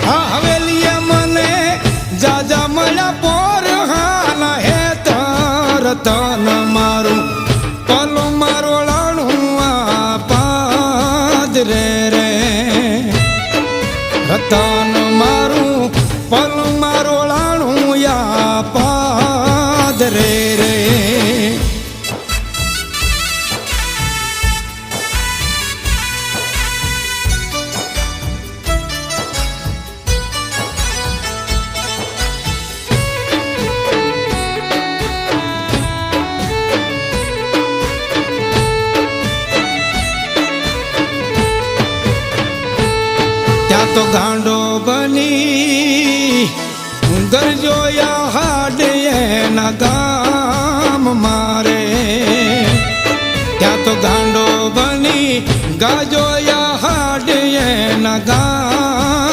આ હવેલીએ મને જાજા મળ્યા પોર હાલ હે રતન મારું પલું મારોળાણું આ પાદરે રે રતન મારું પલું મારોળાણું આ પાદરે રે ત્યાં તો ગાંડો બની ગરજોયા હાડે એના ગામ મારે ત્યાં તો ગાંડો બની ગાજો